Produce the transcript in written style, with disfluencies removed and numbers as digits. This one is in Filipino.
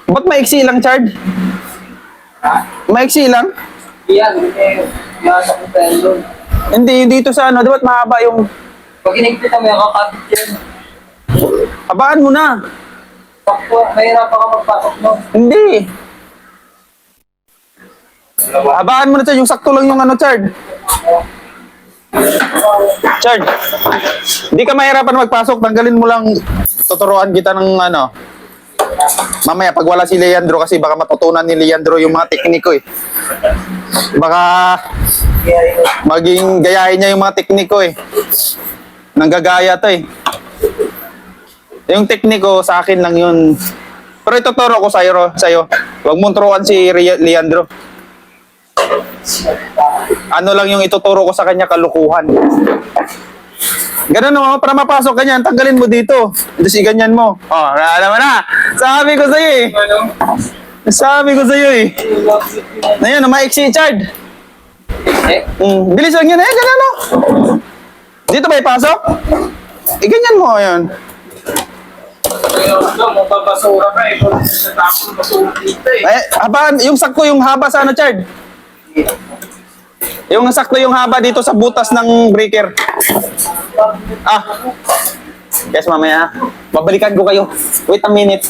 Ba't maiksi lang, Chard? Maiksi lang? Yan, nasa ko tayo doon. Hindi, dito sa ano, di ba't mahaba yung... Pag inigpitan mo yung kakapit yan. Habaan mo na. Sakto, mahirap ka magpasok mo. Hindi. Habaan mo na, Chard. Yung sakto lang yung ano, Chard. Chard, hindi ka mahirapan magpasok. Tanggalin mo lang. Tuturuan kita ng ano. Mamaya, pag wala si Leandro, kasi baka matutunan ni Leandro yung mga tekniko eh. Baka maging gayahin niya yung mga tekniko eh. Nanggagaya to eh. Yung tekniko, sa akin lang yun. Pero ituturo ko sa'yo. Huwag mong turuan si Leandro. Ano lang yung ituturo ko sa kanya, kalukuhan. Ganun mo, para mapasok ganyan, tanggalin mo dito. Tapos ganyan mo. Oh, alam mo na. Sabi ko sa'yo eh. Sabi ko sa'yo eh. Ngayon, maiksi, Chard. Bilis lang yan eh, ganyan o. Dito ba ipasok? Ganyan mo, yun. Mapapasura ka eh. Natapos masura dito eh. Habaan, yung sakto yung haba sa ano, Chard? Yung sakto yung haba dito sa butas ng breaker. Yes, mamaya. Babalikan ko kayo. Wait a minute.